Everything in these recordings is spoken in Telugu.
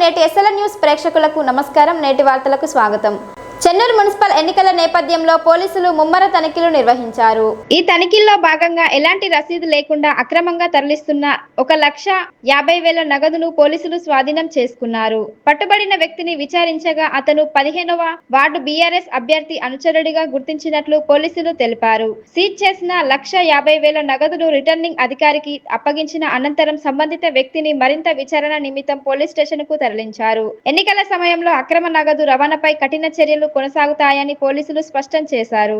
నేటి ఎస్ఎల్ఎన్ న్యూస్ ప్రేక్షకులకు నమస్కారం. నేటి వార్తలకు స్వాగతం. చెన్నూరు మున్సిపల్ ఎన్నికల నేపథ్యంలో పోలీసులు ముమ్మర తనిఖీలు నిర్వహించారు. ఈ తనిఖీల్లో భాగంగా ఎలాంటి రసీదు లేకుండా అక్రమంగా తరలిస్తున్న 1,50,000 నగదును పోలీసులు స్వాధీనం చేసుకున్నారు. పట్టుబడిన వ్యక్తిని విచారించగా అతను 15వ వార్డు బీఆర్ఎస్ అభ్యర్థి అనుచరుడిగా గుర్తించినట్లు పోలీసులు తెలిపారు. సీజ్ చేసిన 1,50,000 నగదును రిటర్నింగ్ అధికారికి అప్పగించిన అనంతరం సంబంధిత వ్యక్తిని మరింత విచారణ నిమిత్తం పోలీస్ స్టేషన్ కు తరలించారు. ఎన్నికల సమయంలో అక్రమ నగదు రవాణాపై కఠిన చర్యలు కొనసాగుతాయని పోలీసులు స్పష్టం చేశారు.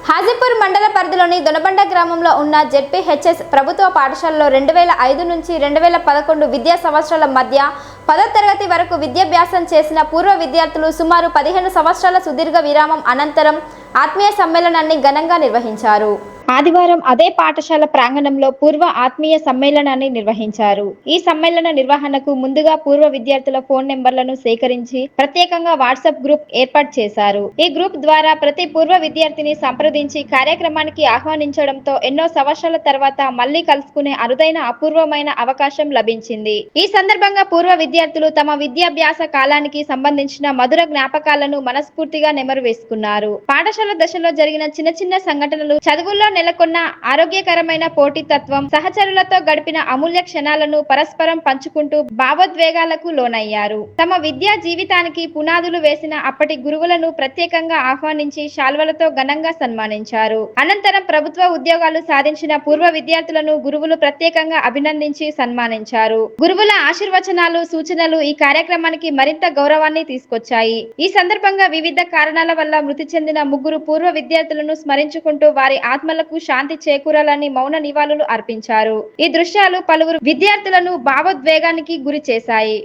హాజీపూర్ మండల పరిధిలోని దొనబండ గ్రామంలో ఉన్న జెడ్పీహెచ్ఎస్ ప్రభుత్వ పాఠశాలలో 2005 నుంచి 2011 విద్యా సంవత్సరాల మధ్య 10వ తరగతి వరకు విద్యాభ్యాసం చేసిన పూర్వ విద్యార్థులు సుమారు 15 సంవత్సరాల సుదీర్ఘ విరామం అనంతరం ఆత్మీయ సమ్మేళనాన్ని ఘనంగా నిర్వహించారు. ఆదివారం అదే పాఠశాల ప్రాంగణంలో పూర్వ ఆత్మీయ సమ్మేళనాన్ని నిర్వహించారు. ఈ సమ్మేళన నిర్వహణకు ముందుగా పూర్వ విద్యార్థుల ఫోన్ నెంబర్లను సేకరించి ప్రత్యేకంగా వాట్సాప్ గ్రూప్ ఏర్పాటు చేశారు. ఈ గ్రూప్ ద్వారా ప్రతి పూర్వ విద్యార్థిని సంప్రదించి కార్యక్రమానికి ఆహ్వానించడంతో ఎన్నో సంవత్సరాల తర్వాత మళ్లీ కలుసుకునే అరుదైన అపూర్వమైన అవకాశం లభించింది. ఈ సందర్భంగా పూర్వ విద్యార్థులు తమ విద్యాభ్యాస కాలానికి సంబంధించిన మధుర జ్ఞాపకాలను మనస్ఫూర్తిగా నెమరు వేసుకున్నారు. పాఠశాల దశలో జరిగిన చిన్న చిన్న సంఘటనలు, చదువుల్లో నెలకొన్న ఆరోగ్యకరమైన పోటీతత్వం, సహచరులతో గడిపిన అమూల్య క్షణాలను పరస్పరం పంచుకుంటూ భావోద్వేగాలకు లోనయ్యారు. తమ విద్యా జీవితానికి పునాదులు వేసిన అప్పటి గురువులను ప్రత్యేకంగా ఆహ్వానించి శాల్వలతో ఘనంగా సన్మానించారు. అనంతరం ప్రభుత్వ ఉద్యోగాలు సాధించిన పూర్వ విద్యార్థులను గురువులు ప్రత్యేకంగా అభినందించి సన్మానించారు. గురువుల ఆశీర్వచనాలు, సూచనలు ఈ కార్యక్రమానికి మరింత గౌరవాన్ని తీసుకొచ్చాయి. ఈ సందర్భంగా వివిధ కారణాల వల్ల మృతి చెందిన 3 పూర్వ విద్యార్థులను స్మరించుకుంటూ వారి ఆత్మలకు శాంతి చేకూరాలని మౌన నివాళులు అర్పించారు. ఈ దృశ్యాలు పలువురు విద్యార్థులను భావోద్వేగానికి గురి చేశాయి.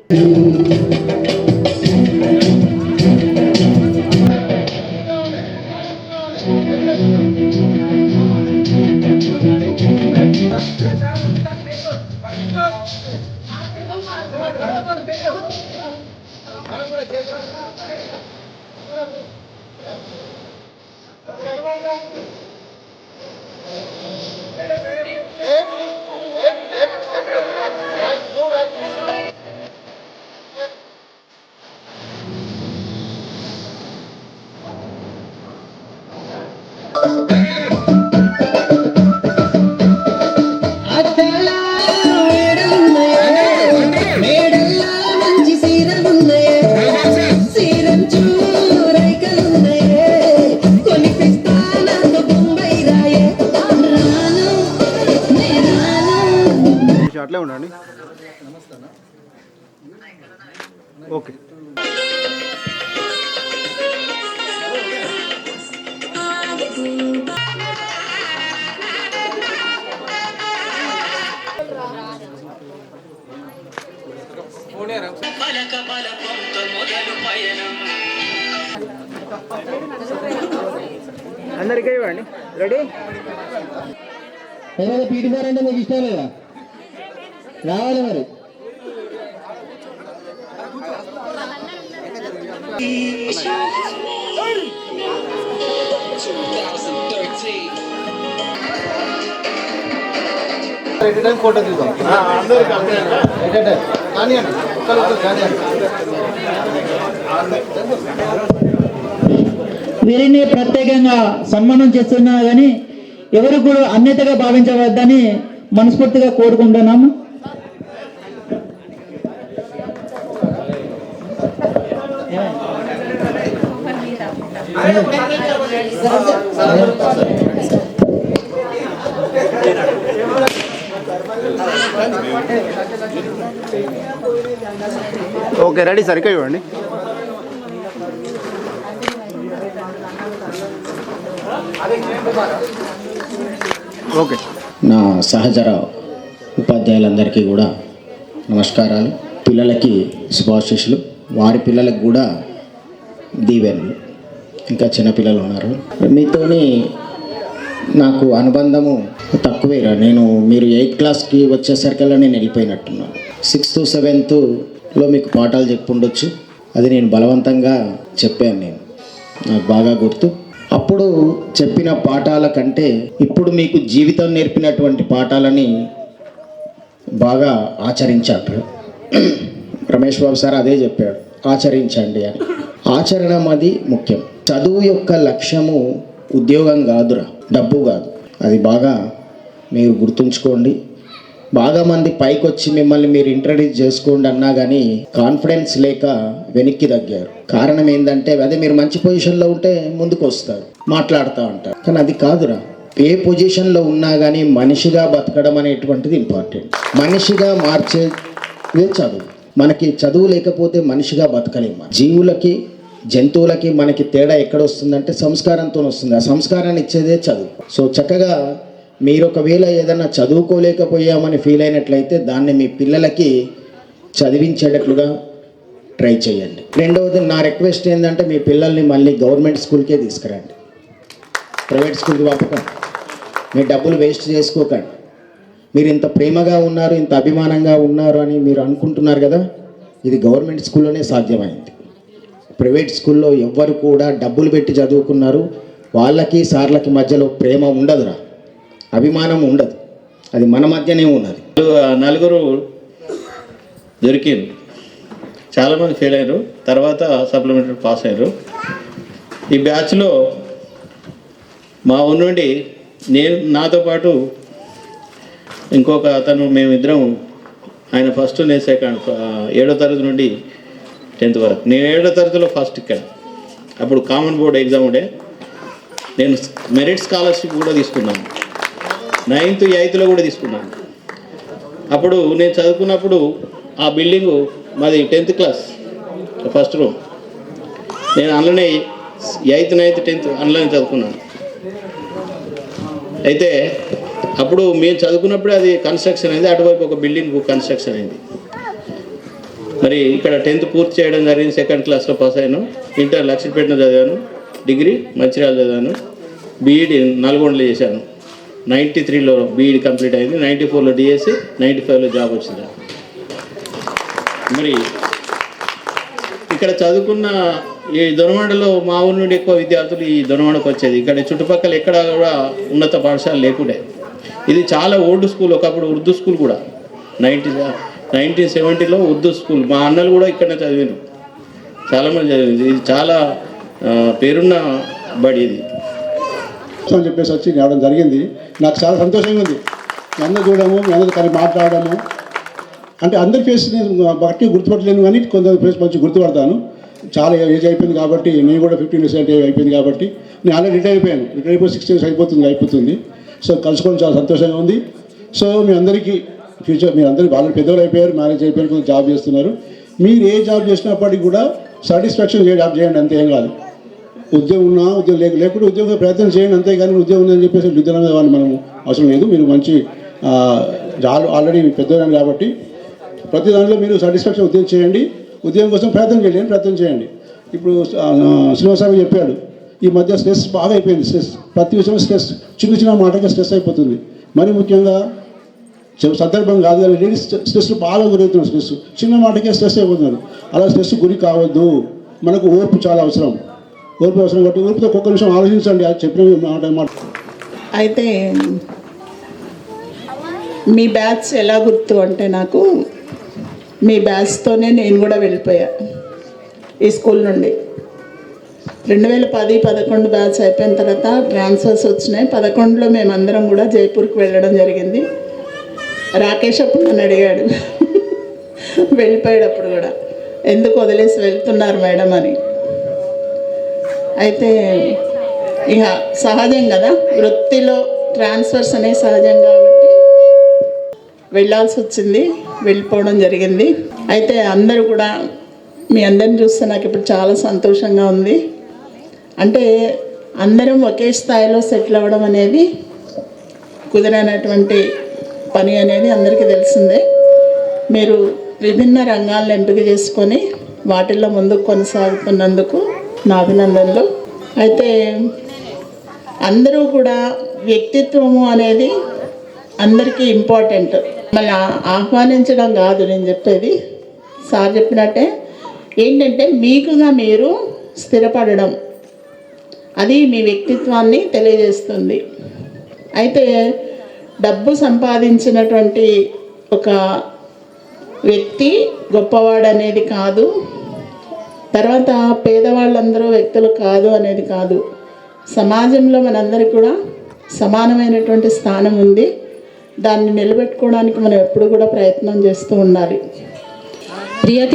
అట్లే ఉండండి. ఓకే. అందరికీ ఇవ్వండి. రెడీ? ఏమైనా పీటీ సార్ అంటే మీకు ఇష్టం లేదా? రావాలి మరి. ఫోటో తీద్దాం. వీరిని ప్రత్యేకంగా సన్మానం చేస్తున్నా కానీ ఎవరు కూడా అన్యతగా భావించవద్దని మనస్ఫూర్తిగా కోరుకుంటున్నాము. Okay, ready? సరిగ్గా ఇవ్వండి. ఓకే. నా సహచర ఉపాధ్యాయులందరికీ కూడా నమస్కారాలు. పిల్లలకి శుభాశీస్సులు, వారి పిల్లలకు కూడా దీవెనలు. ఇంకా చిన్నపిల్లలు ఉన్నారు. మీతోని నాకు అనుబంధము తక్కువేరా. మీరు 8th క్లాస్కి వచ్చేసరికల్లా నేను వెళ్ళిపోయినట్టున్నాను. 6th 7thలో మీకు పాఠాలు చెప్పుండొచ్చు. అది నేను బలవంతంగా చెప్పాను. నాకు బాగా గుర్తు. అప్పుడు చెప్పిన పాఠాల కంటే ఇప్పుడు మీకు జీవితం నేర్పినటువంటి పాఠాలని బాగా ఆచరించాడు. రమేష్ బాబు సార్ అదే చెప్పాడు, ఆచరించండి అని. ఆచరణ అది ముఖ్యం. చదువు యొక్క లక్ష్యము ఉద్యోగం కాదురా, డబ్బు కాదు. అది బాగా మీరు గుర్తుంచుకోండి. బాగా మంది పైకి వచ్చి మిమ్మల్ని మీరు ఇంట్రడ్యూస్ చేసుకోండి అన్నా కానీ కాన్ఫిడెన్స్ లేక వెనక్కి తగ్గారు. కారణం ఏంటంటే అదే మీరు మంచి పొజిషన్లో ఉంటే ముందుకు వస్తారు, మాట్లాడుతూ ఉంటారు. కానీ అది కాదురా. ఏ పొజిషన్లో ఉన్నా కానీ మనిషిగా బతకడం అనేటువంటిది ఇంపార్టెంట్. మనిషిగా మార్చేదే చదువు. మనకి చదువు లేకపోతే మనిషిగా బతకలేము. జీవులకి జంతువులకి మనకి తేడా ఎక్కడ వస్తుందంటే సంస్కారంతో వస్తుంది. ఆ సంస్కారాన్ని ఇచ్చేదే చదువు. సో చక్కగా మీరు ఒకవేళ ఏదైనా చదువుకోలేకపోయామని ఫీల్ అయినట్లయితే దాన్ని మీ పిల్లలకి చదివించేటట్లుగా ట్రై చేయండి. రెండవది నా రిక్వెస్ట్ ఏంటంటే మీ పిల్లల్ని మళ్ళీ గవర్నమెంట్ స్కూల్కే తీసుకురండి, ప్రైవేట్ స్కూల్కి పంపకండి. మీ డబ్బులు వేస్ట్ చేసుకోకండి. మీరు ఇంత ప్రేమగా ఉన్నారు, ఇంత అభిమానంగా ఉన్నారు అని మీరు అనుకుంటున్నారు కదా, ఇది గవర్నమెంట్ స్కూల్లోనే సాధ్యమైంది. ప్రైవేట్ స్కూల్లో ఎవ్వరు కూడా డబ్బులు పెట్టి చదువుకున్నారు, వాళ్ళకి సార్లకి మధ్యలో ప్రేమ ఉండదురా, అభిమానం ఉండదు. అది మన మధ్యనే ఉన్నది. నలుగురు దొరికింది, చాలామంది ఫెయిల్ అయ్యారు, తర్వాత సప్లిమెంటరీ పాస్ అయ్యారు. ఈ బ్యాచ్లో మా ఊరి నుండి నాతో పాటు ఇంకొక అతను, మేమిద్దరం, ఆయన ఫస్ట్ నేను సెకండ్, 7వ తరగతి నుండి 10th వరకు. నేను 7వ తరగతిలో ఫస్ట్ ఇక్కడ. అప్పుడు కామన్ బోర్డ్ ఎగ్జామ్ ఉండే. నేను మెరిట్ స్కాలర్షిప్ కూడా తీసుకున్నాను. 9th 8thలో కూడా తీసుకున్నాను. అప్పుడు నేను చదువుకున్నప్పుడు ఆ బిల్డింగు మాది 10th క్లాస్ ఫస్ట్ రూమ్. నేను అందులోనే 8th 9th 10th అందులోనే చదువుకున్నాను. అయితే అప్పుడు మేము చదువుకున్నప్పుడే అది కన్స్ట్రక్షన్ అయింది, అటువైపు ఒక బిల్డింగ్ కన్స్ట్రక్షన్ అయింది. మరి ఇక్కడ 10th పూర్తి చేయడం జరిగింది. 2nd క్లాస్లో పాస్ అయ్యాను. ఇంటర్ లక్ష్మీపేటలో చదివాను, డిగ్రీ మంచిర్యాల చదివాను, బీఈడి నల్గొండలో చేశాను. 93లో బీఈడి కంప్లీట్ అయింది, 94లో డిఎస్సి, 95లో జాబ్ వచ్చింది. మరి ఇక్కడ చదువుకున్న ఈ దొనవాడలో మా ఊరి నుండి ఎక్కువ విద్యార్థులు ఈ దొనవాడకు వచ్చేది. ఇక్కడ చుట్టుపక్కల ఎక్కడ కూడా ఉన్నత పాఠశాల లేకుండే. ఇది చాలా ఓల్డ్ స్కూల్. ఒకప్పుడు ఉర్దూ స్కూల్ కూడా 1970లో ఉర్దూ స్కూల్. మా అన్నలు కూడా ఇక్కడనే చదివారు, చాలామంది చదివింది. ఇది చాలా పేరున్న బడి ఇది అని చెప్పేసి వచ్చి రావడం జరిగింది. నాకు చాలా సంతోషంగా ఉంది. మీ అందరూ చూడము, మీ అందరూ కలిసి మాట్లాడము. అంటే అందరి ఫేస్ నేను బట్టి గుర్తుపట్టలేను, కానీ కొందరు ఫేస్ మంచి గుర్తుపడతాను. చాలా ఏజ్ అయిపోయింది కాబట్టి, నేను కూడా 15 years అయిపోయింది కాబట్టి, నేను ఆల్రెడీ రిటైర్ అయిపోయాను. రిటైర్ అయిపోయి 6 years అయిపోతుంది. సో కలుసుకోవడం చాలా సంతోషంగా ఉంది. సో మీ అందరికీ ఫ్యూచర్, మీరు అందరికీ వాళ్ళు పెద్దవాళ్ళు అయిపోయారు, మ్యారేజ్ అయిపోయారు, కొంచెం జాబ్ చేస్తున్నారు. మీరు ఏ జాబ్ చేసినప్పటికీ కూడా సాటిస్ఫాక్షన్ జాబ్ చేయండి, అంతే. ఏం కాదు. ఉద్యోగం ఉన్నా ఉద్యోగం లేకుండా ఉద్యోగ ప్రయత్నం చేయండి, అంతేగాని ఉద్యోగం ఉందని చెప్పేసి ఉద్యోగం మీద వాళ్ళు మనం అవసరం లేదు. మీరు మంచి ఆల్రెడీ పెద్దవాళ్ళు కాబట్టి ప్రతి దాంట్లో మీరు సాటిస్ఫాక్షన్ ఉద్యోగం చేయండి. ఉద్యోగం కోసం ప్రయత్నం చేయండి. ఇప్పుడు శ్రీనివాసరావు చెప్పాడు, ఈ మధ్య స్ట్రెస్ బాగా అయిపోయింది. స్ట్రెస్ ప్రతి విషయంలో స్ట్రెస్, చిన్న మాటగా స్ట్రెస్ అయిపోతుంది. మరి ముఖ్యంగా సందర్భం కాదు కానీ లేడీస్ స్ట్రెస్ బాగా గురవుతున్నారు. స్ట్రెస్ చిన్న మాటకే స్ట్రెస్ అయిపోతున్నారు. అలా స్ట్రెస్ గురి కావద్దు. మనకు ఓర్పు చాలా అవసరం. ఓర్పు అవసరం కాబట్టి ఓర్పుతో ఒక్కొక్క నిమిషం ఆలోచించండి. అది చెప్పిన మాట. అయితే మీ బ్యాచ్ ఎలా గుర్తు అంటే, నాకు మీ బ్యాచ్తోనే నేను కూడా వెళ్ళిపోయా ఈ స్కూల్ నుండి. 2010-11 బ్యాచ్ అయిపోయిన తర్వాత ట్రాన్స్ఫర్స్ వచ్చినాయి. 11లో మేమందరం కూడా జైపూర్కి వెళ్ళడం జరిగింది. రాకేష్ అప్పుడు నన్ను అడిగాడు వెళ్ళిపోయేటప్పుడు కూడా, ఎందుకు వదిలేసి వెళ్తున్నారు మేడం అని. అయితే ఇక సహజం కదా, వృత్తిలో ట్రాన్స్ఫర్స్ అనేవి సహజం కాబట్టి వెళ్ళాల్సి వచ్చింది, వెళ్ళిపోవడం జరిగింది. అయితే అందరూ కూడా, మీ అందరిని చూస్తే నాకు ఇప్పుడు చాలా సంతోషంగా ఉంది. అంటే అందరం ఒకే స్థాయిలో సెటిల్ అవ్వడం అనేది కుదరనటువంటి పని అనేది అందరికీ తెలిసిందే. మీరు విభిన్న రంగాలను ఎంపిక చేసుకొని వాటిల్లో ముందుకు కొనసాగుతున్నందుకు నా అభినందనలు. అయితే అందరూ కూడా వ్యక్తిత్వము అనేది అందరికీ ఇంపార్టెంట్. మళ్ళీ ఆహ్వానించడం కాదు నేను చెప్పేది, సార్ చెప్పినట్టే ఏంటంటే మీకుగా మీరు స్థిరపడడం, అది మీ వ్యక్తిత్వాన్ని తెలియజేస్తుంది. అయితే డబ్బు సంపాదించినటువంటి ఒక వ్యక్తి గొప్పవాడనేది కాదు, తర్వాత పేదవాళ్ళందరూ వ్యక్తులు కాదు అనేది కాదు. సమాజంలో మనందరికీ కూడా సమానమైనటువంటి స్థానం ఉంది. దాన్ని నిలబెట్టుకోవడానికి మనం ఎప్పుడు కూడా ప్రయత్నం చేస్తూ ఉండాలి.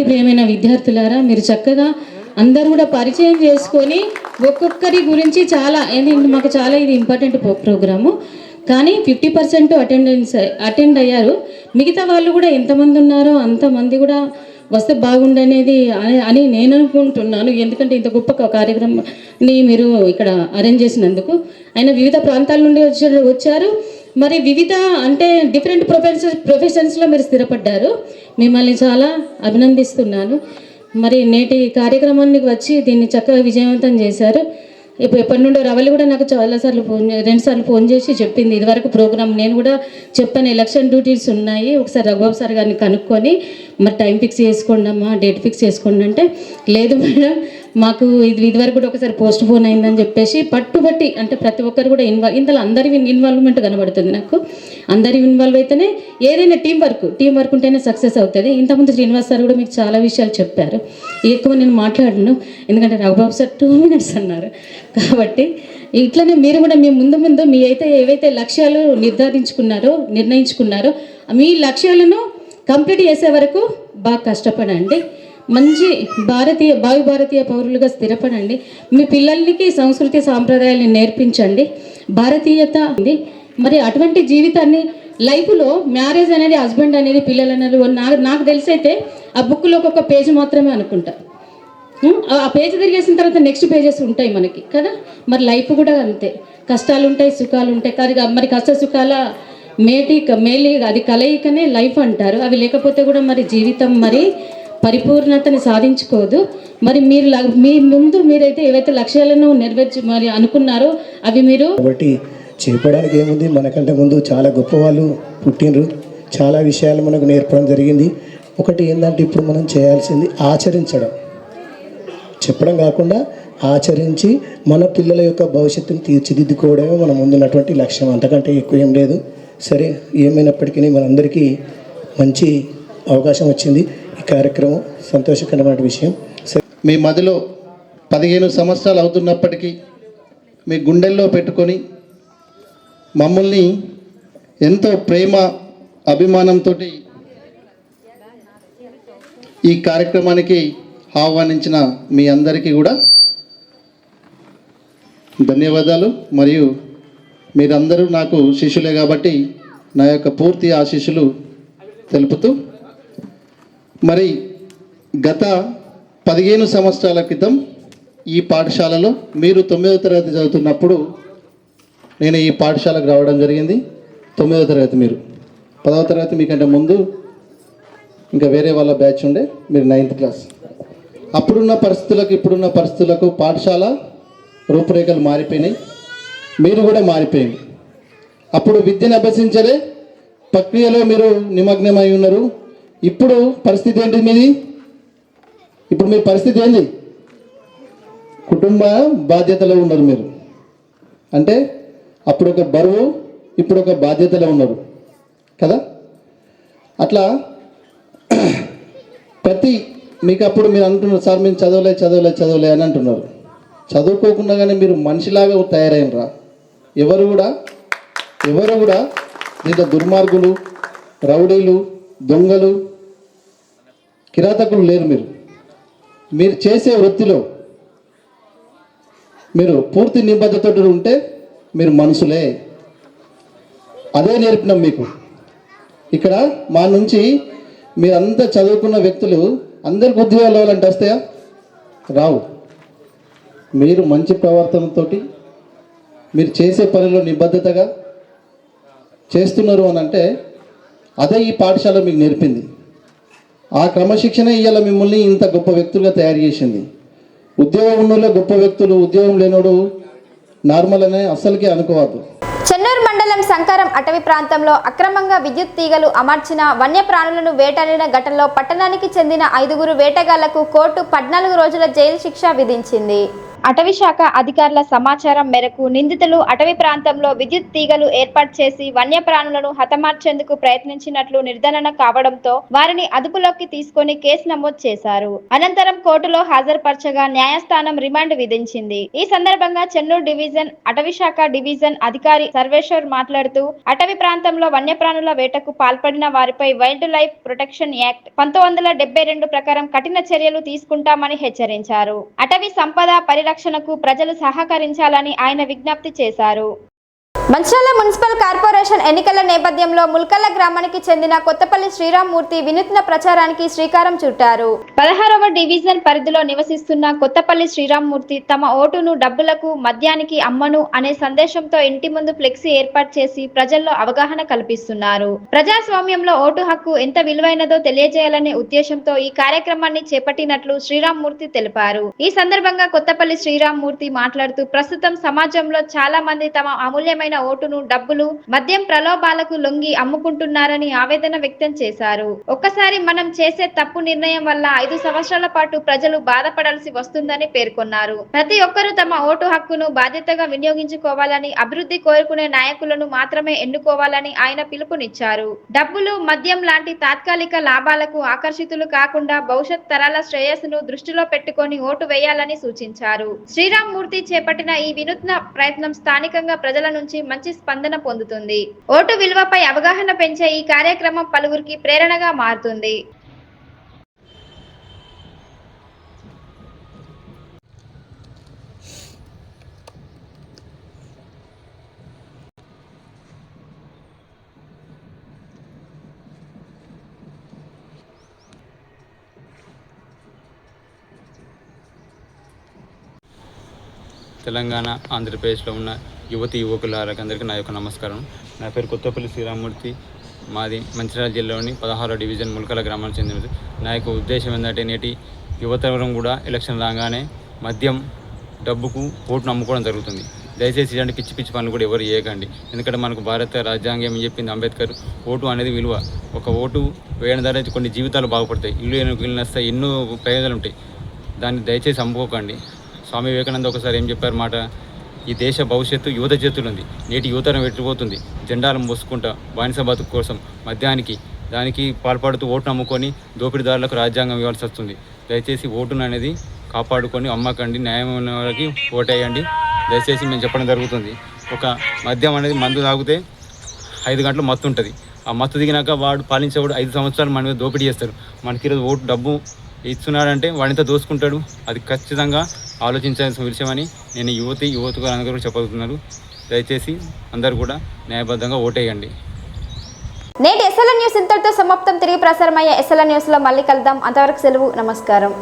ప్రియమైన విద్యార్థులారా, మీరు చక్కగా అందరూ కూడా పరిచయం చేసుకొని ఒక్కొక్కరి గురించి చాలా మాకు చాలా ఇది ఇంపార్టెంట్ ప్రోగ్రాము. కానీ 50% అటెండ్ అయ్యారు. మిగతా వాళ్ళు కూడా ఎంతమంది ఉన్నారో అంతమంది కూడా వస్తే బాగుండనేది అని నేను అనుకుంటున్నాను. ఎందుకంటే ఇంత గొప్ప కార్యక్రమాన్ని మీరు ఇక్కడ అరేంజ్ చేసినందుకు. ఆయన వివిధ ప్రాంతాల నుండి వచ్చారు. మరి వివిధ అంటే డిఫరెంట్ ప్రొఫెషన్స్లో మీరు స్థిరపడ్డారు. మిమ్మల్ని చాలా అభినందిస్తున్నాను. మరి నేటి కార్యక్రమానికి వచ్చి దీన్ని చక్కగా విజయవంతం చేశారు. ఇప్పుడు ఎప్పటి నుండో రవలి కూడా నాకు చాలాసార్లు 2 సార్లు ఫోన్ చేసి చెప్పింది. ఇదివరకు ప్రోగ్రామ్ నేను కూడా చెప్పాను, ఎలక్షన్ డ్యూటీస్ ఉన్నాయి, ఒకసారి రఘుబాబు సార్ గారిని కనుక్కొని మరి టైం ఫిక్స్ చేసుకోండి అమ్మా, డేట్ ఫిక్స్ చేసుకోండి అంటే, లేదు మేడం మాకు ఇదివరకు కూడా ఒకసారి పోస్ట్ పోన్ అయిందని చెప్పేసి పట్టుబట్టి, అంటే ప్రతి ఒక్కరు కూడా ఇందులో అందరి ఇన్వాల్వ్మెంట్ కనబడుతుంది నాకు. అందరి ఇన్వాల్వ్ అయితేనే ఏదైనా టీం వర్క్ ఉంటేనే సక్సెస్ అవుతుంది. ఇంతకుముందు శ్రీనివాస్ సార్ కూడా మీకు చాలా విషయాలు చెప్పారు. ఎక్కువ నేను మాట్లాడను, ఎందుకంటే రఘుబాబు సార్ 2 minutes అన్నారు. కాబట్టి ఇట్లనే మీరు కూడా మీ ముందు మీ అయితే ఏవైతే లక్ష్యాలు నిర్ణయించుకున్నారో మీ లక్ష్యాలను కంప్లీట్ చేసే వరకు బాగా కష్టపడండి. మంచి భారతీయ పౌరులుగా స్థిరపడండి. మీ పిల్లలకి సంస్కృతి సాంప్రదాయాలను నేర్పించండి. భారతీయత ఉంది. మరి అటువంటి జీవితాన్ని లైఫ్లో మ్యారేజ్ అనేది, హస్బెండ్ అనేది, పిల్లలు అనేది నాకు తెలిసైతే ఆ బుక్లో ఒక పేజ్ మాత్రమే అనుకుంటా. ఆ పేజ్ తిరిగేసిన తర్వాత నెక్స్ట్ పేజెస్ ఉంటాయి మనకి కదా. మరి లైఫ్ కూడా అంతే, కష్టాలు ఉంటాయి, సుఖాలు ఉంటాయి. కానీ మరి కష్ట సుఖాల మేలి అది కలయికనే లైఫ్ అంటారు. అవి లేకపోతే కూడా మరి జీవితం మరి పరిపూర్ణతని సాధించుకోదు. మరి మీ ముందు మీరైతే ఏవైతే లక్ష్యాలను మరి అనుకున్నారో అవి మీరు కాబట్టి చెప్పడానికి ఏముంది, మనకంటే ముందు చాలా గొప్ప వాళ్ళు పుట్టినరు, చాలా విషయాలు మనకు నేర్పడం జరిగింది. ఒకటి ఏంటంటే ఇప్పుడు మనం చేయాల్సింది ఆచరించడం, చెప్పడం కాకుండా ఆచరించి మన పిల్లల యొక్క భవిష్యత్తును తీర్చిదిద్దుకోవడమే మన ముందున్నటువంటి లక్ష్యం. అంతకంటే ఎక్కువ ఏం లేదు. సరే, ఏమైనప్పటికీ మనందరికీ మంచి అవకాశం వచ్చింది. ఈ కార్యక్రమం సంతోషకరమైన విషయం. మీ మదిలో 15 సంవత్సరాలు అవుతున్నప్పటికీ మీ గుండెల్లో పెట్టుకొని మమ్మల్ని ఎంతో ప్రేమ అభిమానంతో ఈ కార్యక్రమానికి ఆహ్వానించిన మీ అందరికీ కూడా ధన్యవాదాలు. మరియు మీరందరూ నాకు శిష్యులే కాబట్టి నా యొక్క పూర్తి ఆశీస్సులు తెలుపుతూ, మరి గత 15 సంవత్సరాల క్రితం ఈ పాఠశాలలో మీరు 9వ తరగతి చదువుతున్నప్పుడు నేను ఈ పాఠశాలకు రావడం జరిగింది. 9వ తరగతి, మీరు 10వ తరగతి, మీకంటే ముందు ఇంకా వేరే వాళ్ళ బ్యాచ్ ఉండే, మీరు 9th క్లాస్. అప్పుడున్న పరిస్థితులకు ఇప్పుడున్న పరిస్థితులకు పాఠశాల రూపురేఖలు మారిపోయినాయి, మీరు కూడా మారిపోయింది. అప్పుడు విద్యను అభ్యసించలే ప్రక్రియలో మీరు నిమగ్నమై ఉన్నారు. ఇప్పుడు పరిస్థితి ఏంటి మీది? ఇప్పుడు మీ పరిస్థితి ఏంది? కుటుంబ బాధ్యతలో ఉన్నారు మీరు. అంటే అప్పుడు ఒక బరువు, ఇప్పుడు ఒక బాధ్యతలో ఉన్నారు కదా. అట్లా మీకు అప్పుడు మీరు అంటున్నారు, సార్ మేము చదవలే అని అంటున్నారు. చదువుకోకుండా కానీ మీరు మనిషిలాగా తయారైనరా? ఎవరు కూడా దీంట్లో దుర్మార్గులు, రౌడీలు, దొంగలు, కిరాతకులు లేరు. మీరు చేసే వృత్తిలో మీరు పూర్తి నిబద్ధతతో ఉంటే మీరు మనుషులే. అదే నేర్పినాం మీకు. ఇక్కడ మా నుంచి మీరంతా చదువుకున్న వ్యక్తులు అందరికి ఉద్యోగాలు అవ్వాలంటే వస్తాయా? రావు. మీరు మంచి ప్రవర్తనతో మీరు చేసే పనిలో నిబద్ధతగా చేస్తున్నారు అని అంటే అదే ఈ పాఠశాల మీకు నేర్పింది. ఆ క్రమశిక్షణ ఇవాళ మిమ్మల్ని ఇంత గొప్ప వ్యక్తులుగా తయారు చేసింది. ఉద్యోగం ఉన్నోళ్ళే గొప్ప వ్యక్తులు, ఉద్యోగం లేనోడు నార్మల్ అనే అస్సలకే అనుకోవద్దు. చెన్నూరు మండలం సంకారం అటవీ ప్రాంతంలో అక్రమంగా విద్యుత్ తీగలు అమర్చిన వన్యప్రాణులను వేటాడిన ఘటనలో పట్టణానికి చెందిన 5 వేటగాళ్లకు కోర్టు 14 రోజుల జైలు శిక్ష విధించింది. అటవీ శాఖ అధికారుల సమాచారం మేరకు నిందితులు అటవీ ప్రాంతంలో విద్యుత్ తీగలు ఏర్పాటు చేసి వన్యప్రాణులను హతమార్చేందుకు ప్రయత్నించినట్లు నిర్ధారణ కావడంతో వారిని అదుపులోకి తీసుకొని కేసు నమోదు చేశారు. అనంతరం కోర్టులో హాజరుపరచగా న్యాయస్థానం రిమాండ్ విధించింది. ఈ సందర్భంగా చెన్నూరు డివిజన్ అటవీ శాఖ డివిజన్ అధికారి సర్వేశ్వర్ మాట్లాడుతూ అటవీ ప్రాంతంలో వన్యప్రాణుల వేటకు పాల్పడిన వారిపై వైల్డ్ లైఫ్ ప్రొటెక్షన్ యాక్ట్ 1972 ప్రకారం కఠిన చర్యలు తీసుకుంటామని హెచ్చరించారు. అటవీ సంపద పరిరక్షణకు ప్రజలు సహకరించాలని ఆయన విజ్ఞప్తి చేశారు. మంచిర్యాల మున్సిపల్ కార్పొరేషన్ ఎన్నికల నేపథ్యంలో ముల్కల్ల గ్రామానికి చెందిన కొత్తపల్లి శ్రీరామ్మూర్తి వినూత్న ప్రచారానికి శ్రీకారం చుట్టారు. 16వ డివిజన్ పరిధిలో నివసిస్తున్న కొత్తపల్లి శ్రీరామ్మూర్తి తమ ఓటును డబ్బులకు మద్యానికి అమ్మను అనే సందేశంతో ఇంటి ముందు ఫ్లెక్సీ ఏర్పాటు చేసి ప్రజల్లో అవగాహన కల్పిస్తున్నారు. ప్రజాస్వామ్యంలో ఓటు హక్కు ఎంత విలువైనదో తెలియజేయాలనే ఉద్దేశంతో ఈ కార్యక్రమాన్ని చేపట్టినట్లు శ్రీరామ్మూర్తి తెలిపారు. ఈ సందర్భంగా కొత్తపల్లి శ్రీరామ్మూర్తి మాట్లాడుతూ ప్రస్తుతం సమాజంలో చాలా మంది తమ అమూల్యమైన ఓటును డబ్బులు మద్యం ప్రలోభాలకు లొంగి అమ్ముకుంటున్నారని ఆవేదన వ్యక్తం చేశారు. ఒక్కసారి మనం చేసే తప్పు నిర్ణయం వల్ల 5 సంవత్సరాల పాటు ప్రజలు బాధపడాల్సి వస్తుందని పేర్కొన్నారు. ప్రతి ఒక్కరూ తమ ఓటు హక్కును బాధ్యతగా వినియోగించుకోవాలని, అభివృద్ధి కోరుకునే నాయకులను మాత్రమే ఎన్నుకోవాలని ఆయన పిలుపునిచ్చారు. డబ్బులు మద్యం లాంటి తాత్కాలిక లాభాలకు ఆకర్షితులు కాకుండా భవిష్యత్ తరాల శ్రేయస్సును దృష్టిలో పెట్టుకొని ఓటు వేయాలని సూచించారు. శ్రీరామ్మూర్తి చేపట్టిన ఈ వినూత్న ప్రయత్నం స్థానికంగా ప్రజల నుంచి మంచి స్పందన పొందుతుంది. ఓటు విలువపై అవగాహన పెంచే ఈ కార్యక్రమం పలువురికి ప్రేరణగా మారుతుంది. తెలంగాణ, ఆంధ్రప్రదేశ్లో ఉన్న యువతి యువకులందరికీ నా యొక్క నమస్కారం. నా పేరు కొత్తపల్లి శ్రీరామ్మూర్తి. మాది మంచిర్యాల జిల్లాలోని 16వ డివిజన్ ముల్కల గ్రామానికి చెందినది. నా యొక్క ఉద్దేశం ఏంటంటే నేటి యువతరం కూడా ఎలక్షన్ రాగానే మద్యం, డబ్బుకు ఓటును అమ్ముకోవడం జరుగుతుంది. దయచేసి ఇలాంటి పిచ్చి పిచ్చి పనులు కూడా ఎవరు చేయకండి. ఎందుకంటే మనకు భారత రాజ్యాంగం ఏం చెప్పింది, అంబేద్కర్, ఓటు అనేది విలువ. ఒక ఓటు వేయడం ద్వారా కొన్ని జీవితాలు బాగుపడతాయి, ఇల్లు వస్తాయి, ఎన్నో ప్రయోజనాలు ఉంటాయి. దాన్ని దయచేసి అమ్ముకోకండి. స్వామి వివేకానంద ఒకసారి ఏం చెప్పారు మాట, ఈ దేశ భవిష్యత్తు యువత చేతులు ఉంది. నేటి యువతరం పెట్టిపోతుంది జెండాలు మోసుకుంటా బానిస బతుకు కోసం మద్యానికి దానికి పాల్పడుతూ ఓటును అమ్ముకొని దోపిడీదారులకు రాజ్యాంగం ఇవ్వాల్సి వస్తుంది. దయచేసి ఓటును అనేది కాపాడుకొని అమ్మకండి, న్యాయమైన వాళ్ళకి ఓటేయండి. దయచేసి మేము చెప్పడం జరుగుతుంది. ఒక మద్యం అనేది మందు తాగితే 5 గంటలు మత్తు ఉంటుంది. ఆ మత్తు దిగినాక వాడు పాలించేవాడు 5 సంవత్సరాలు మన మీద దోపిడీ చేస్తారు. మనకి ఈరోజు ఓటు డబ్బు ఇస్తున్నాడంటే వాడితో దోసుకుంటాడు. అది ఖచ్చితంగా ఆలోచించాల్సిన విషయమని నేను యువతకు అందరూ చెప్పగలుగుతున్నారు. దయచేసి అందరూ కూడా న్యాయబద్ధంగా ఓటేయండి. నేటి ఎస్ఎల్ఎన్ న్యూస్ ఇంతటితో సమాప్తం. తిరిగి ప్రసారమయ్యే ఎస్ఎల్ఎన్ న్యూస్లో మళ్ళీ కలుద్దాం. అంతవరకు సెలవు. నమస్కారం.